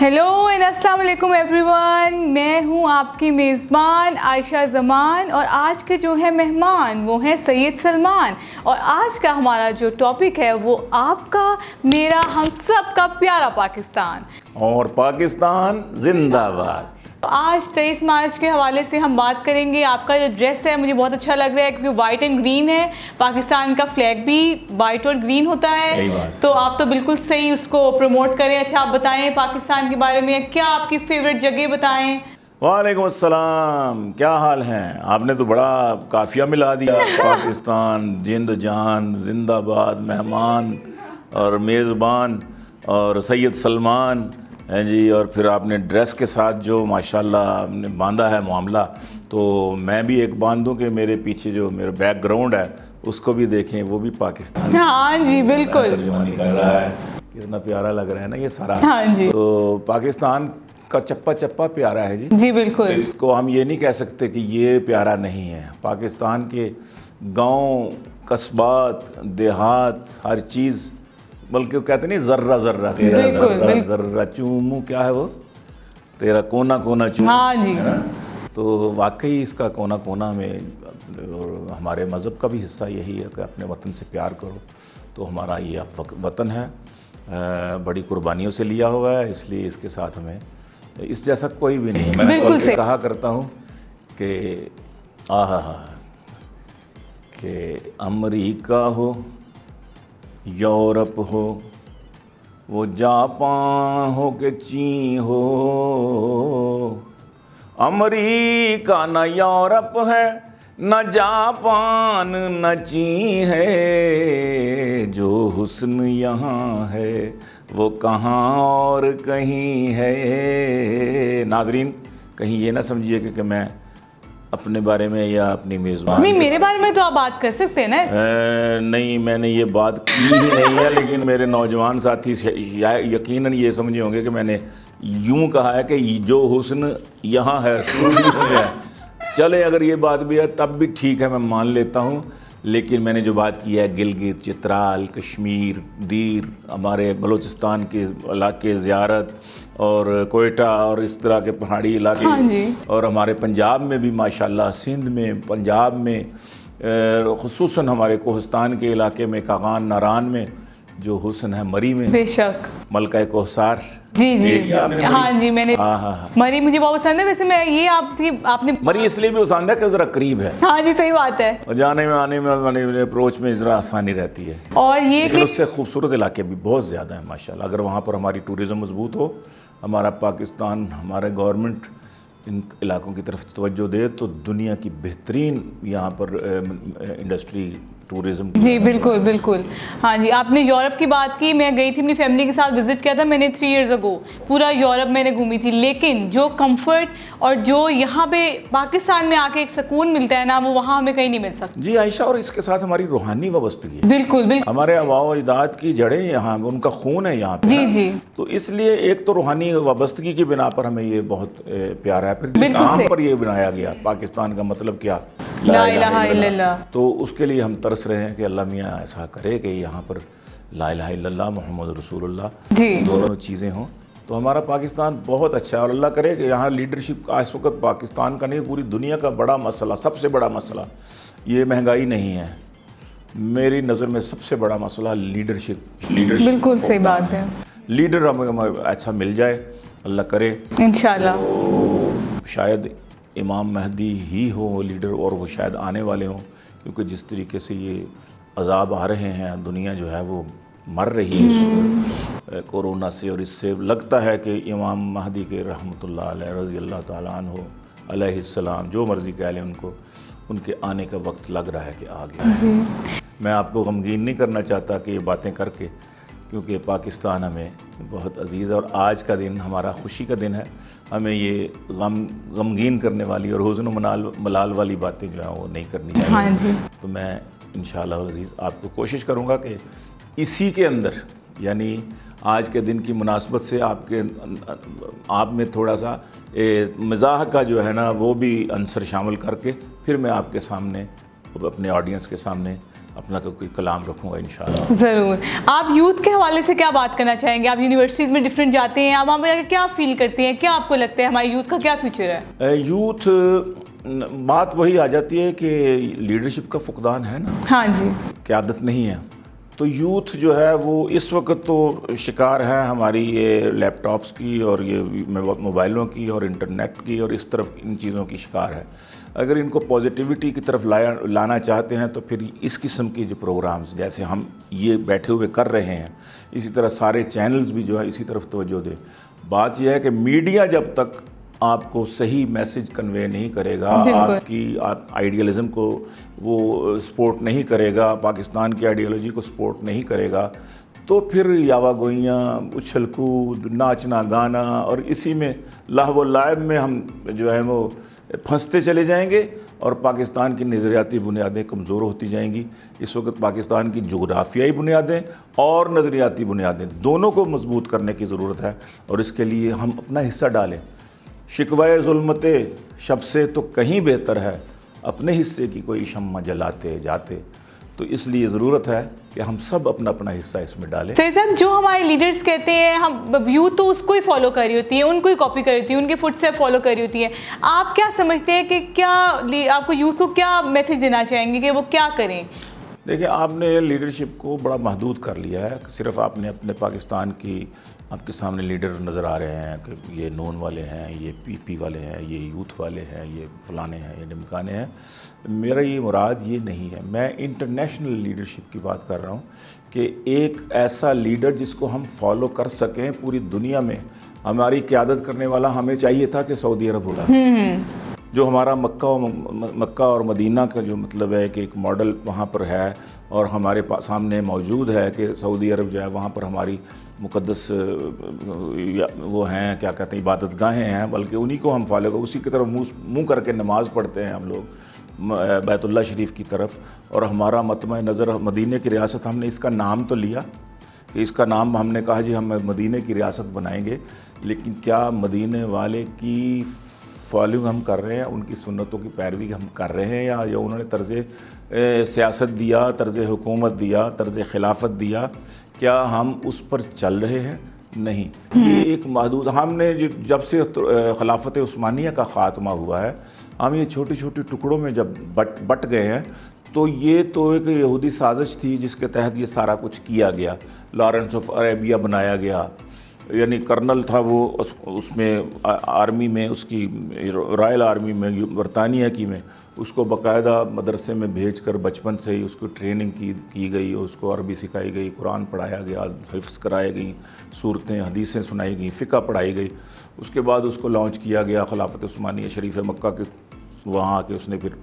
Hello and अस्सलाम वालेकुम everyone, मैं हूं आपकी मेज़बान आयशा ज़मान और आज के जो है मेहमान वो हैं सैयद सलमान। और आज का हमारा जो टॉपिक है वो आपका, मेरा, हम सब का प्यारा पाकिस्तान। और पाकिस्तान जिंदाबाद। आज 23 मार्च के हवाले से हम बात करेंगे। आपका जो ड्रेस है मुझे बहुत अच्छा लग रहा है क्योंकि वाइट एंड ग्रीन है। पाकिस्तान का फ्लैग भी वाइट और ग्रीन होता है, तो आप तो बिल्कुल सही उसको प्रमोट करें। अच्छा, आप बताएं पाकिस्तान के बारे में, क्या आपकी फेवरेट जगह बताएं। वालेकुम अस्सलाम, क्या हाल हैं? आपने तो बड़ा काफिया मिला दिया। पाकिस्तान जिंद जान जिंदाबाद, मेहमान और मेज़बान और सैयद सलमान हैं जी। और फिर आपने ड्रेस के साथ जो माशाल्लाह आपने बांधा है मामला, तो मैं भी एक बांधूं कि मेरे पीछे जो मेरा बैकग्राउंड है उसको भी देखें, वो भी पाकिस्तान। हाँ जी बिल्कुल, तर्जुमा निकल रहा है, कितना प्यारा लग रहा है ना ये सारा। हाँ जी, तो पाकिस्तान का चप्पा चप्पा प्यारा है जी। जी बिल्कुल। इसको हम ये नहीं कह सकते कि ये प्यारा नहीं है। पाकिस्तान के गांव, कस्बात, देहात, हर चीज़, बल्कि वो कहते नहीं जर्रा जर्रा तेरा जर्रा जर्रा चूमू, क्या है वो, तेरा कोना कोना चूमू, हाँ जी, है ना। तो वाकई इसका कोना कोना में, और हमारे मज़हब का भी हिस्सा यही है कि अपने वतन से प्यार करो। तो हमारा ये अब वतन है, बड़ी कुर्बानियों से लिया हुआ है, इसलिए इसके साथ हमें इस जैसा कोई भी नहीं। मैं कहा करता हूँ कि आहा कि अमेरिका हो, यूरोप हो, वो जापान हो के चीन हो, अमेरिका न यूरोप है, न जापान न चीन है, जो हुस्न यहाँ है वो कहाँ और कहीं है। नाजरीन, कहीं ये ना समझिए कि मैं अपने बारे में या अपनी मेज़बान, नहीं, मेरे बारे में तो आप बात कर सकते हैं ना। नहीं, मैंने ये बात की ही नहीं है, लेकिन मेरे नौजवान साथी यकीनन ये समझे होंगे कि मैंने यूं कहा है कि जो हुस्न यहाँ है स्टूडियो में है। चले, अगर ये बात भी है तब भी ठीक है, मैं मान लेता हूँ। लेकिन मैंने जो बात की है गिलगित, चित्राल, कश्मीर, दीर, हमारे बलूचिस्तान के इलाके ज़ियारत, और कोयटा और इस तरह के पहाड़ी इलाके, हाँ जी, और हमारे पंजाब में भी माशाल्लाह, सिंध में, पंजाब में, खुसूसन हमारे कोहिस्तान के इलाके में, कागान नारान में जो हुस्न है, मरी में बेशक, मलका कोहसार। जी जी, हाँ जी, मैंने हाँ, मरी मुझे बहुत पसंद है। वैसे मैं ये आपने मरी इसलिए भी पसंद है कि ज़रा करीब है। हाँ जी, सही बात है, और जाने में आने में अप्रोच में ज़रा आसानी रहती है। और ये लेकिन उससे खूबसूरत इलाके भी बहुत ज़्यादा हैं माशाल्लाह। अगर वहाँ पर हमारी टूरिज़्म मजबूत हो, हमारा पाकिस्तान, हमारे गवर्नमेंट इन इलाकों की तरफ तवज्जो दे, तो दुनिया की बेहतरीन यहाँ पर इंडस्ट्री, टूरिज़्म। जी बिल्कुल बिल्कुल। हाँ जी, आपने यूरोप की बात की। मैं गई थी अपनी फैमिली के साथ, विजिट किया था मैंने 3 इयर्स अगो। पूरा यूरोप मैंने घूमी थी, लेकिन जो कंफर्ट और जो यहाँ पे पाकिस्तान में आके एक सुकून मिलता है ना, वो वहाँ हमें कहीं नहीं मिल सकता। जी आयशा, और इसके साथ हमारी रूहानी वाबस्तगी, बिल्कुल बिल्कुल, हमारे आबाओ अजदाद की जड़ें यहाँ, उनका खून है यहाँ पे। जी जी, तो इसलिए एक तो रूहानी वाबस्तगी की बिना पर हमें ये बहुत प्यारा है। फिर जिस नाम पर ये बनाया गया, पाकिस्तान का मतलब क्या, ला इलाहा इल्लल्लाह, तो उसके लिए हम तरस रहे हैं कि अल्लाह मियाँ ऐसा करे कि यहाँ पर ला इलाहा इल्लल्लाह मोहम्मद रसूलुल्लाह दोनों चीज़ें हों। तो हमारा पाकिस्तान बहुत अच्छा है, और अल्लाह करे कि यहाँ लीडरशिप का इस वक्त पाकिस्तान का नहीं, पूरी दुनिया का बड़ा मसला, सबसे बड़ा मसला ये महंगाई नहीं है। मेरी नज़र में सबसे बड़ा मसला लीडरशिप। बिल्कुल सही बात है। लीडर हमें अच्छा मिल जाए, अल्लाह करे इंशाल्लाह। शायद इमाम महदी ही हो वो लीडर, और वो शायद आने वाले हों, क्योंकि जिस तरीके से ये अजाब आ रहे हैं, दुनिया जो है वो मर रही है कोरोना से, और इससे लगता है कि इमाम महदी के रहमतुल्लाह अलैह रज़ी अल्लाह ताला अन्हु अलैहिस्सलाम, जो मर्ज़ी कह लें उनको, उनके आने का वक्त लग रहा है कि आ गया। मैं आपको गमगीन नहीं करना चाहता कि ये बातें करके, क्योंकि पाकिस्तान हमें बहुत अजीज़ है, और आज का दिन हमारा खुशी का दिन है। हमें ये गमगीन करने वाली और हुज़्न मलाल वाली बातें जो हैं वो नहीं करनी चाहिए। हाँ जी। तो मैं इंशाअल्लाह अज़ीज़ आपको कोशिश करूँगा कि इसी के अंदर, यानी आज के दिन की मुनासबत से आप में थोड़ा सा मज़ाह का जो है ना वो भी अंसर शामिल करके, फिर मैं आपके सामने, अपने ऑडियंस के सामने अपना कोई कलाम रखूँगा इंशाल्लाह। ज़रूर। आप यूथ के हवाले से क्या बात करना चाहेंगे? आप यूनिवर्सिटीज़ में डिफरेंट जाते हैं, आप वहाँ पे क्या फ़ील करते हैं? क्या आपको लगता है हमारे यूथ का क्या फ्यूचर है? यूथ, बात वही आ जाती है कि लीडरशिप का फुकदान है ना। हाँ जी। क़यादत नहीं है, तो यूथ जो है वो इस वक्त तो शिकार है हमारी ये लैपटॉप्स की और ये मोबाइलों की और इंटरनेट की और इस तरफ इन चीज़ों की शिकार है। अगर इनको पॉजिटिविटी की तरफ लाना चाहते हैं तो फिर इस किस्म के जो प्रोग्राम्स जैसे हम ये बैठे हुए कर रहे हैं, इसी तरह सारे चैनल्स भी जो है इसी तरफ तवज्जो दें। बात यह है कि मीडिया जब तक आपको सही मैसेज कन्वे नहीं करेगा, आपकी आइडियलिज़म को वो सपोर्ट नहीं करेगा, पाकिस्तान की आइडियोलॉजी को सपोर्ट नहीं करेगा, तो फिर यावा गोइयाँ, उछल कूद, नाचना गाना और इसी में लाहव लाइब में हम जो है वो फंसते चले जाएंगे और पाकिस्तान की नज़रियाती बुनियादें कमज़ोर होती जाएंगी। इस वक्त पाकिस्तान की जोग्राफियाई बुनियादें और नज़रियाती बुनियादें दोनों को मजबूत करने की ज़रूरत है और इसके लिए हम अपना हिस्सा डालें। शिकवाए ज़ुल्मते शब से तो कहीं बेहतर है अपने हिस्से की कोई शम्मा जलाते जाते। तो इसलिए ज़रूरत है कि हम सब अपना अपना हिस्सा इसमें डालें। सही साहब, जो हमारे लीडर्स कहते हैं हम यूथ तो उसको ही फॉलो कर रही होती है, उनको ही कॉपी कर रही होती है, उनके फुटस्टेप फॉलो कर रही होती है। आप क्या समझते हैं कि क्या आपको यूथ को क्या मैसेज देना चाहेंगे कि वो क्या करें? देखिए, आपने लीडरशिप को बड़ा महदूद कर लिया है। सिर्फ आपने अपने पाकिस्तान की आपके सामने लीडर नज़र आ रहे हैं कि ये नून वाले हैं, ये पीपी वाले हैं, ये यूथ वाले हैं, ये फलाने हैं, ये ढिमकाने हैं। मेरा ये मुराद ये नहीं है। मैं इंटरनेशनल लीडरशिप की बात कर रहा हूँ कि एक ऐसा लीडर जिसको हम फॉलो कर सकें पूरी दुनिया में। हमारी क़यादत करने वाला हमें चाहिए था कि सऊदी अरब होता, जो हमारा मक्का और मदीना का जो मतलब है कि एक मॉडल वहाँ पर है और हमारे सामने मौजूद है कि सऊदी अरब जो है वहाँ पर हमारी मुक़द्दस वो हैं, क्या कहते हैं, इबादत गाहें हैं, बल्कि उन्हीं को हम फॉलो कर उसी की तरफ मुँह करके नमाज़ पढ़ते हैं हम लोग बैतुल्लाह शरीफ की तरफ। और हमारा मतमा नज़र मदीने की रियासत, हमने इसका नाम तो लिया कि इसका नाम हमने कहा जी हम मदीने की रियासत बनाएंगे, लेकिन क्या मदीने वाले की फॉलोइंग हम कर रहे हैं, उनकी सुन्नतों की पैरवी हम कर रहे हैं, या उन्होंने तर्ज़ सियासत दिया, तर्ज़ हुकूमत दिया, तर्ज़ खिलाफत दिया, क्या हम उस पर चल रहे हैं? नहीं। ये एक महदूद, हमने जब से खिलाफत उस्मानिया का ख़ात्मा हुआ है, हम ये छोटे छोटे टुकड़ों में जब बट गए हैं, तो ये तो एक यहूदी साजिश थी जिसके तहत ये सारा कुछ किया गया। लॉरेंस ऑफ अरेबिया बनाया गया, यानी कर्नल था वो उसमें आर्मी में, उसकी रॉयल आर्मी में बरतानिया की में, उसको बाकायदा मदरसे में भेजकर बचपन से ही उसको ट्रेनिंग की गई, उसको अरबी सिखाई गई, कुरान पढ़ाया गया, हिफ्ज़ कराई गई, सूरतें हदीसें सुनाई गई, फ़िक़्ह पढ़ाई गई। उसके बाद उसको लॉन्च किया गया खिलाफत उस्मानिया शरीफ मक्का के, वहाँ आके उसने फिर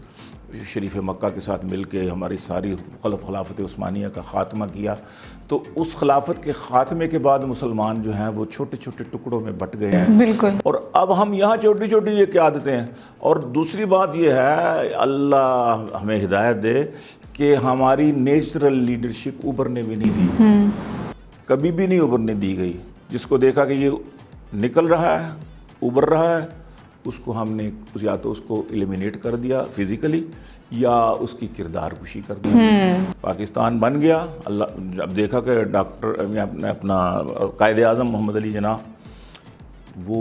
शरीफ मक्का के साथ मिल के हमारी सारी खिलाफत उस्मानिया का ख़ात्मा किया। तो उस खिलाफत के ख़ात्मे के बाद मुसलमान जो हैं वो छोटे छोटे टुकड़ों में बट गए हैं। बिल्कुल। और अब हम यहाँ छोटी छोटी ये क़यादतें हैं। और दूसरी बात ये है, अल्लाह हमें हिदायत दे कि हमारी नेचुरल लीडरशिप उभरने भी नहीं दी, कभी भी नहीं उभरने दी गई। जिसको देखा कि ये निकल रहा है, उभर रहा है, उसको हमने या तो उसको एलिमिनेट कर दिया फिज़िकली या उसकी किरदार कुशी कर दिया। पाकिस्तान बन गया, अल्लाह अब देखा कि डॉक्टर अपना कायदे आज़म मोहम्मद अली जिन्ना वो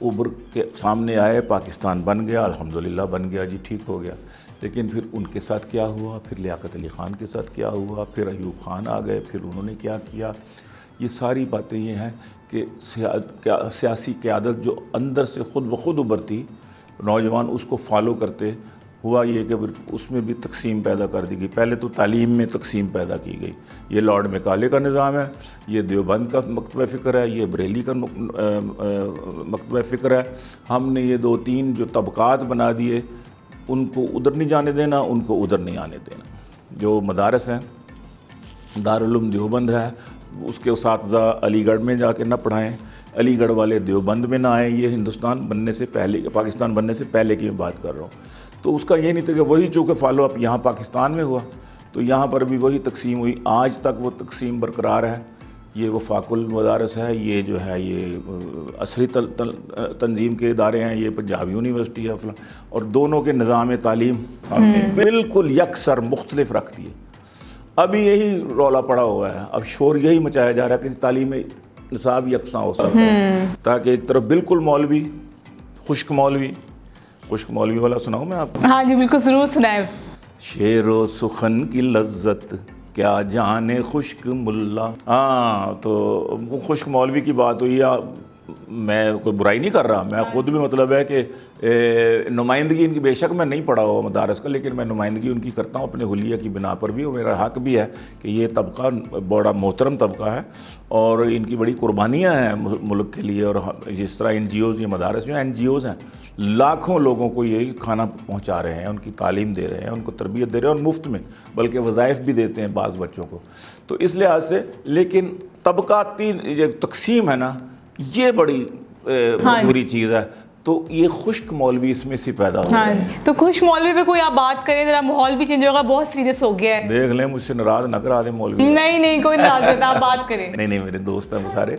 उभर के सामने आए, पाकिस्तान बन गया, अल्हम्दुलिल्लाह बन गया जी, ठीक हो गया। लेकिन फिर उनके साथ क्या हुआ, फिर लियाकत अली ख़ान के साथ क्या हुआ, फिर अयूब ख़ान आ गए, फिर उन्होंने क्या किया। ये सारी बातें ये हैं कि सियासी क़यादत जो अंदर से ख़ुद ब खुद उभरती, नौजवान उसको फॉलो करते, हुआ ये कि उसमें भी तकसीम पैदा कर दी गई। पहले तो तालीम में तकसीम पैदा की गई, ये लॉर्ड मेकाले का निज़ाम है, ये देवबंद का मकतबा फ़िक्र है, ये बरेली का मकतबा फ़िक्र है। हमने ये 2-3 जो तबक़ात बना दिए, उनको उधर नहीं जाने देना, उनको उधर नहीं आने देना। जो मदारस हैं, दारुल उलूम देवबंद है, उसके उसातिज़ा अलीगढ़ में जाके न पढ़ाएं, अलीगढ़ वाले देवबंद में ना आए। ये हिंदुस्तान बनने से पहले, पाकिस्तान बनने से पहले की मैं बात कर रहा हूँ। तो उसका ये नहीं था कि वही चूँकि फॉलो अप यहाँ पाकिस्तान में हुआ तो यहाँ पर भी वही तकसीम हुई, आज तक वो तकसीम बरकरार है। ये वफाकुल मदारस है, ये जो है ये असरी तंजीम के इदारे हैं, ये पंजाब यूनिवर्सिटी है फला, और दोनों के निज़ाम तालीम बिल्कुल यकसर मुख्तलिफ रख दिए। अभी यही रौला पड़ा हुआ है, अब शोर यही मचाया जा रहा है कि तालीम निसाब यकसा हो सके, ताकि एक तरफ बिल्कुल मौलवी, खुश्क मौलवी वाला सुनाऊँ मैं आपको? हाँ जी बिल्कुल, ज़रूर सुनाए। शेरो सुखन की लज्जत क्या जाने खुश्क मुल्ला। हाँ, तो खुश्क मौलवी की बात हुई, मैं कोई बुराई नहीं कर रहा, मैं ख़ुद भी मतलब है कि नुमाइंदगी इनकी, बेशक मैं नहीं पढ़ा हुआ मदारस का, लेकिन मैं नुमाइंदगी उनकी करता हूँ अपने हुलिया की बिना पर भी, और मेरा हक़ भी है कि ये तबका बड़ा मोहतरम तबका है और इनकी बड़ी कुर्बानियाँ हैं मुल्क के लिए। और जिस तरह NGOs, ये मदारस जो NGOs हैं, लाखों लोगों को ये खाना पहुँचा रहे हैं, उनकी तालीम दे रहे हैं, उनको तरबियत दे रहे हैं, और मुफ्त में, बल्कि वज़ाइफ भी देते हैं बाज़ बच्चों को। तो इस लिहाज से, लेकिन तबकाती जो तकसीम है ना, ये बड़ी बुरी चीज़ है। तो ये खुश्क मौलवी इसमें से पैदा हो रहे हैं। तो खुश्क मौलवी पे कोई आप बात करें, जरा माहौल भी चेंज होगा, बहुत सीरियस हो गया है। देख लें, मुझसे नाराज़ न करा दे मौलवी। नहीं कोई नाराज़ होता, आप बात करें। नहीं मेरे दोस्त हैं वो सारे,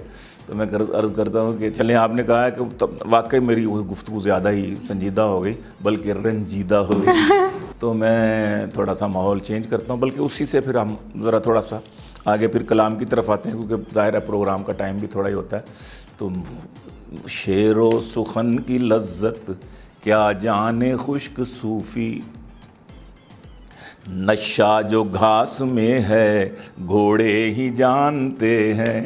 तो मैं अर्ज़ करता हूँ कि चलें, आपने कहा है कि वाकई मेरी गुफ्तगू ज़्यादा ही संजीदा हो गई, बल्कि रंजीदा हो गई, तो मैं थोड़ा सा माहौल चेंज करता हूँ, बल्कि उसी से फिर हम ज़रा थोड़ा सा आगे फिर कलाम की तरफ आते हैं, क्योंकि ज़ाहिर है प्रोग्राम का टाइम भी थोड़ा ही होता है। तो शेरो सुखन की लज्जत क्या जाने खुश्क सूफ़ी, नशा जो घास में है घोड़े ही जानते हैं,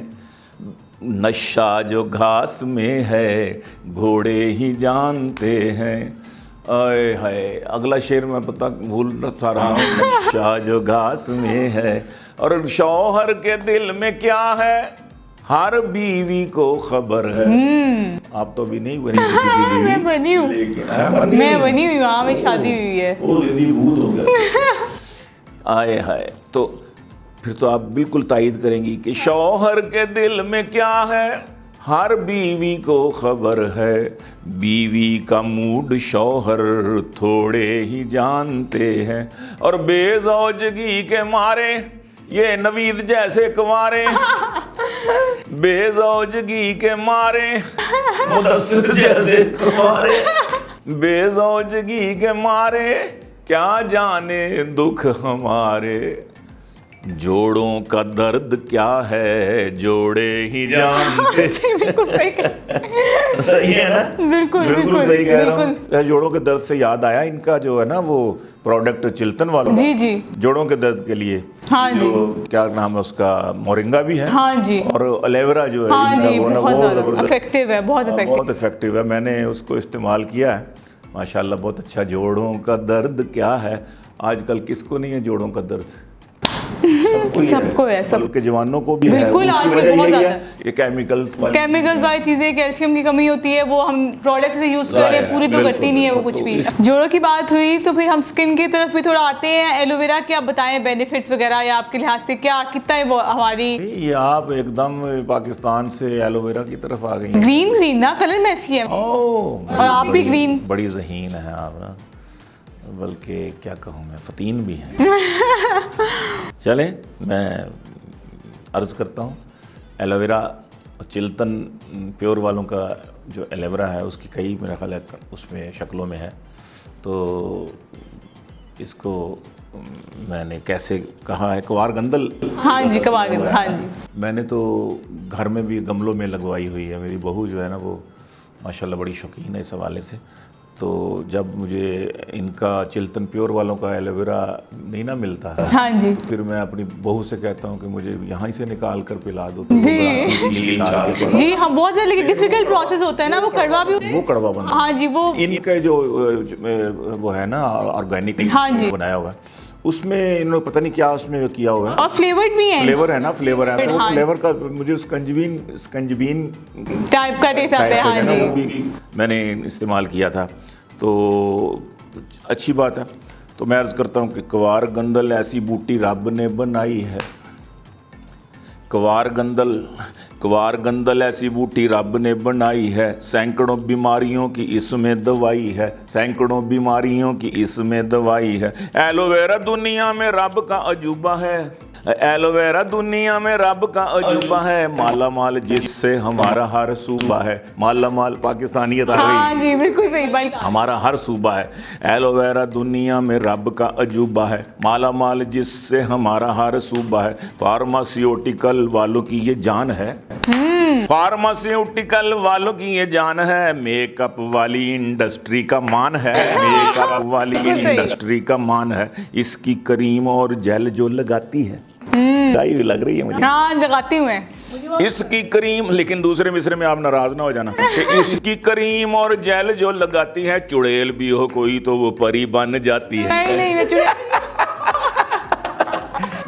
नशा जो घास में है घोड़े ही जानते हैं। आए हाय, अगला शेर मैं पता भूल सा रहा हूँ। नशा जो घास में है, और शौहर के दिल में क्या है हर बीवी को खबर है। आप तो अभी नहीं बनी किसी की बीवी। मैं बनी हूँ, मैं बनी हुई, वहाँ में शादी हुई है। वो जिंदगी भूत हो गया। आए हाय, तो फिर तो आप बिल्कुल तायद करेंगी कि शौहर के दिल में क्या है हर बीवी को खबर है, बीवी का मूड शौहर थोड़े ही जानते हैं, और बेज़ौजगी के मारे ये नवीद जैसे कुंवारे, बेज़ौजगी के मारे मुदस्सिर जैसे कुंवारे, बेज़ौजगी के मारे क्या जाने दुख हमारे, जोड़ों का दर्द क्या है जोड़े ही जानते। बिल्कुल सही है ना? बिल्कुल सही कह रहा हूँ। जोड़ों के दर्द से याद आया, इनका जो है ना वो प्रोडक्ट चिल्तन वालों का, जी जोड़ों के दर्द के लिए, हाँ जी, क्या नाम है उसका, मोरिंगा भी है, हाँ जी, और एलोवेरा जो है, हाँ जी, बहुत इफेक्टिव है, बहुत इफेक्टिव है। मैंने उसको इस्तेमाल किया है, माशाल्लाह बहुत अच्छा। जोड़ों का दर्द क्या है, आजकल किसको नहीं है जोड़ों का दर्द? सबको है, सबके जवानों को भी बिल्कुल है। आज बहुत ज़्यादा ये केमिकल्स वाली चीज़ें, कैल्शियम की कमी होती है, वो हम प्रोडक्ट्स से यूज़ कर रहे हैं, पूरी तो करती नहीं है वो कुछ भी। जोड़ों की बात हुई तो फिर हम स्किन की तरफ भी थोड़ा आते हैं। एलोवेरा के आप बताएं बेनिफिट्स वगैरह, या आपके लिहाज से क्या कितना है वो हमारी। ये आप एकदम पाकिस्तान से एलोवेरा की तरफ आ गई। ग्रीन ना कलर में ऐसी है, और आप भी ग्रीन, बड़ी ज़हीन है आप ना, बल्कि क्या कहूँ मैं, फ़तीन भी हैं। चलें, मैं अर्ज़ करता हूँ, एलोवेरा चिल्तन प्योर वालों का जो एलोवेरा है उसकी कई मेरा ख्याल है उसमें शक्लों में है। तो इसको मैंने कैसे कहा है, कवार गंदल। हाँ जी, कवार गंदल, हाँ जी। मैंने तो घर में भी गमलों में लगवाई हुई है। मेरी बहू जो है ना वो माशाल्लाह बड़ी शौकीन है इस हवाले से। तो जब मुझे इनका चिल्तन प्योर वालों का एलोवेरा नहीं ना मिलता है, हाँ जी, फिर मैं अपनी बहू से कहता हूँ कि मुझे यहाँ से निकाल कर पिला दो। जी हाँ, बहुत ज़्यादा लेकिन डिफिकल्ट प्रोसेस होता है ना, वो कड़वा भी, वो कड़वा बनता है। हाँ जी, वो इनका जो वो है ना ऑर्गेनिक बनाया हुआ, उसमें इन्होंने पता नहीं क्या उसमें किया हुआ है, और फ्लेवर्ड भी है, फ्लेवर है ना, फ्लेवर है। तो फ्लेवर का मुझे स्कंजबीन टाइप का टेस्ट आता है, हाँ जी, वो भी मैंने इस्तेमाल किया था, तो अच्छी बात है। तो मैं अर्ज़ करता हूँ कि कवार गंदल ऐसी बूटी रब ने बनाई है, कवार गंदल ऐसी बूटी रब ने बनाई है, सैकड़ों बीमारियों की इसमें दवाई है, सैकड़ों बीमारियों की इसमें दवाई है। एलोवेरा दुनिया में रब का अजूबा है, एलोवेरा दुनिया में रब का अजूबा है, माला माल जिससे हमारा हर सूबा है। माला माल पाकिस्तानियत आ गई। हाँ जी बिल्कुल सही भाई। हमारा हर सूबा है। एलोवेरा दुनिया में रब का अजूबा है, माला माल जिससे हमारा हर सूबा है। फार्मास्यूटिकल वालों की ये जान है, फार्मास्यूटिकल वालों की ये जान है। मेकअप वाली इंडस्ट्री का मान है, मेकअप वाली इंडस्ट्री का मान है। इसकी क्रीम और जेल जो लगाती है, लग रही है मुझे। हाँ लगाती हूँ मैं। इसकी क्रीम, लेकिन दूसरे मिसरे में आप नाराज ना हो जाना। इसकी क्रीम और जेल जो लगाती है, चुड़ैल भी हो कोई तो वो परी बन जाती है। नहीं मैं चुड़ैल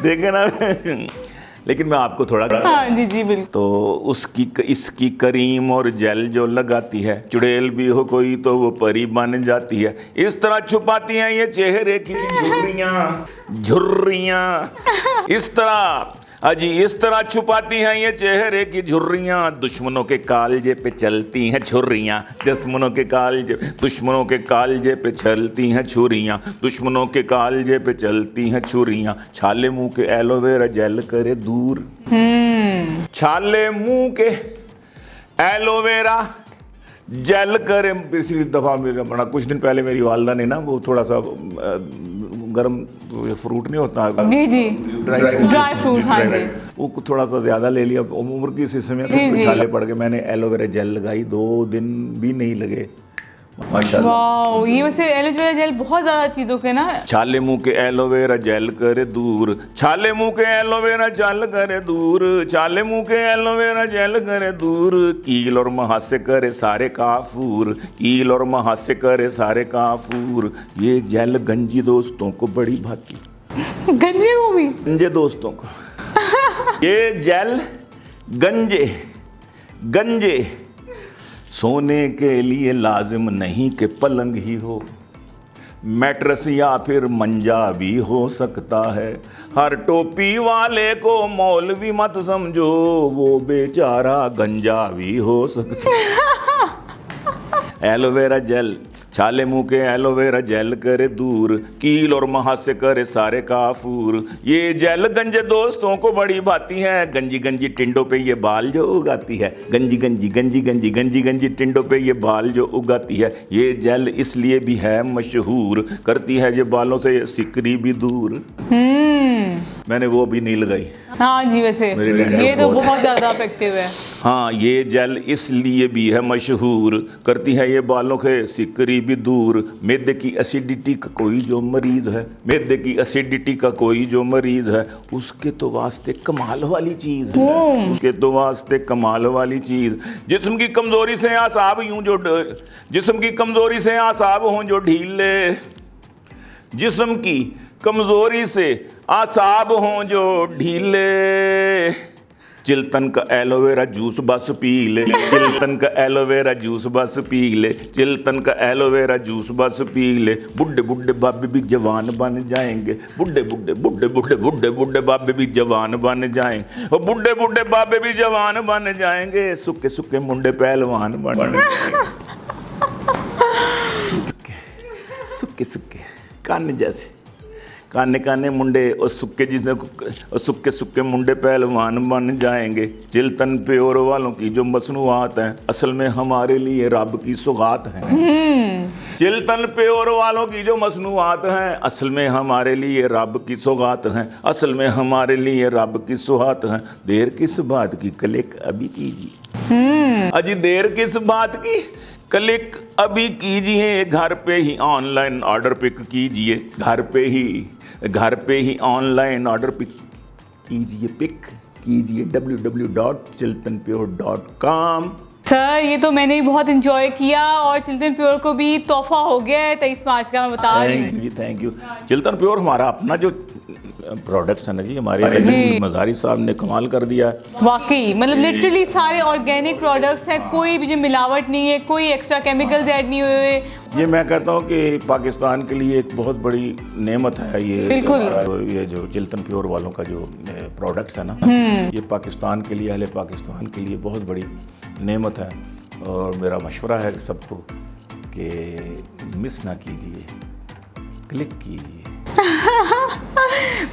देखे ना। लेकिन मैं आपको थोड़ा, हाँ जी जी बिल्कुल। तो इसकी क्रीम और जेल जो लगाती है, चुड़ैल भी हो कोई तो वो परी बन जाती है। इस तरह छुपाती हैं ये चेहरे की झुर्रियां, इस तरह अजी इस तरह छुपाती हैं ये चेहरे की झुर्रियां। दुश्मनों के कालजे पे चलती हैं छुरियां, दुश्मनों के कालजे पे चलती हैं छुरियां, दुश्मनों के कालजे पे चलती हैं छुरियां। छाले मुंह के एलोवेरा जेल करे दूर, छाले मुंह के एलोवेरा जेल करे। पिछली दफ़ा मेरा बड़ा कुछ दिन पहले मेरी वालदा ने ना वो थोड़ा सा गर्म फ्रूट नहीं होता जी जी, ड्राई फ्रूट, हाँ जी, वो थोड़ा सा ज़्यादा ले लिया। उम्र की इस समय तो छाले पड़ गए। मैंने एलोवेरा जेल लगाई, 2 दिन भी नहीं लगे माशाल्लाह। वाओ, ये वैसे एलोवेरा जेल बहुत ज़्यादा चीज़ों के ना। छाले मुंह के एलोवेरा जेल करे दूर, छाले मुंह के एलोवेरा जेल करे दूर, छाले मुंह के एलोवेरा जेल करे दूर। कील और महासे करे सारे काफूर, कील और महासे करे सारे काफूर। ये जेल गंजी दोस्तों को बड़ी भाती, गंजे को भी, गंजे दोस्तों को ये जेल गंजे सोने के लिए लाजिम नहीं कि पलंग ही हो, मैट्रेस या फिर मंजा भी हो सकता है। हर टोपी वाले को मौलवी मत समझो, वो बेचारा गंजा भी हो सकता है। एलोवेरा जेल, छाले मुंह के एलोवेरा जेल करे दूर, कील और महासे करे सारे काफूर। ये जेल गंजे दोस्तों को बड़ी भाती है, गंजी गंजी टिंडों पे ये बाल जो उगाती है, गंजी टिंडों पे ये बाल जो उगाती है। ये जेल इसलिए भी है मशहूर, करती है ये बालों से सिकरी भी दूर। मैंने वो भी नहीं लगाई। हाँ जी, वैसे ये तो बहुत ज़्यादा इफेक्टिव है। हाँ, ये जेल इसलिए भी है मशहूर, करती है ये बालों के सिकरी भी दूर। मैदे की एसिडिटी का कोई जो मरीज़ है, मैदे की एसिडिटी का कोई जो मरीज़ है, उसके तो वास्ते कमाल वाली चीज़ है, उसके तो वास्ते कमाल वाली चीज़। जिस्म की कमज़ोरी से आसाब यूं जो जिस्म की कमज़ोरी से आसाब हों जो ढीले, जिस्म की कमज़ोरी से आसाब हों जो ढीले। चिल्तन का एलोवेरा जूस बस पी ले, चिल्तन का एलोवेरा जूस बस पी ले, चिल्तन का एलोवेरा जूस बस पी ले। बुड्ढे बुड्ढे बाबे भी जवान बन जाएंगे, बुड्ढे बुड्ढे बुड्ढे बुड्ढे बुड्ढे बुड्ढे बाबे भी जवान बन जाएंगे, और बुड्ढे बुड्ढे बाबे भी जवान बन जाएंगे। सुक्के सुक्के मुंडे पहलवान बन जाएंगे, सुक्के सुक्के कान जैसे, काने काने मुंडे और सुक्के जिसे और सुक्के सुक्के मुंडे पहलवान बन जाएंगे। चिल्तन प्योर वालों की जो मसनूआत हैं, असल में हमारे लिए रब की सौगात हैं। चिल्तन प्योर वालों की जो मसनूआत हैं, असल में हमारे लिए रब की सौगात हैं, असल में हमारे लिए रब की सौगात हैं। देर किस बात की, क्लिक अभी कीजिए। अजी देर किस बात की, क्लिक अभी कीजिए। घर पे ही ऑनलाइन ऑर्डर पिक कीजिए, घर पे ही ऑनलाइन ऑर्डर पिक कीजिए www.chiltanpure.com। सर ये तो मैंने भी बहुत इंजॉय किया, और चिल्तन प्योर को भी तोहफा हो गया है 23 मार्च का, मैं बता रही हूँ। Thank you. चिल्तन प्योर हमारा अपना जो प्रोडक्ट्स है ना जी, हमारे मज़ारी साहब ने कमाल कर दिया है वाकई। मतलब लिटरली सारे ऑर्गेनिक प्रोडक्ट्स हैं, कोई भी जो मिलावट नहीं है, कोई एक्स्ट्रा केमिकल्स ऐड नहीं हुए। ये मैं कहता हूँ कि पाकिस्तान के लिए एक बहुत बड़ी नेमत है ये, बिल्कुल। ये जो चिल्तन प्योर वालों का जो प्रोडक्ट्स है ना, ये पाकिस्तान के लिए, अहले पाकिस्तान के लिए बहुत बड़ी नेमत है। और मेरा मशवरा है सबको कि मिस ना कीजिए, क्लिक कीजिए।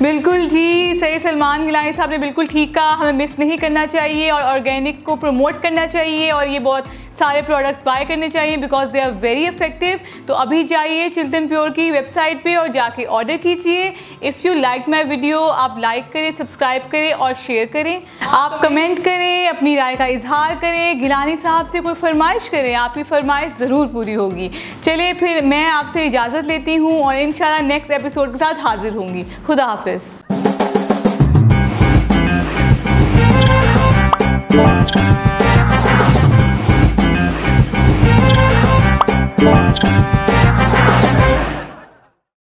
बिल्कुल जी, सही सलमान गिलानी साहब ने बिल्कुल ठीक कहा, हमें मिस नहीं करना चाहिए और ऑर्गेनिक को प्रमोट करना चाहिए और ये बहुत सारे प्रोडक्ट्स बाय करने चाहिए because they are very effective. तो अभी जाइए चिल्टन प्योर की वेबसाइट पे और जाके ऑर्डर कीजिए। If you like my video, आप लाइक करें, सब्सक्राइब करें और शेयर करें, आप कमेंट करें, अपनी राय का इजहार करें, गिलानी साहब से कोई फरमाइश करें, आपकी फरमाइश ज़रूर पूरी होगी। चलिए फिर मैं आपसे इजाज़त लेती हूँ और इंशाल्लाह नेक्स्ट एपिसोड के साथ हाजिर होंगी। खुदा हाफिज़।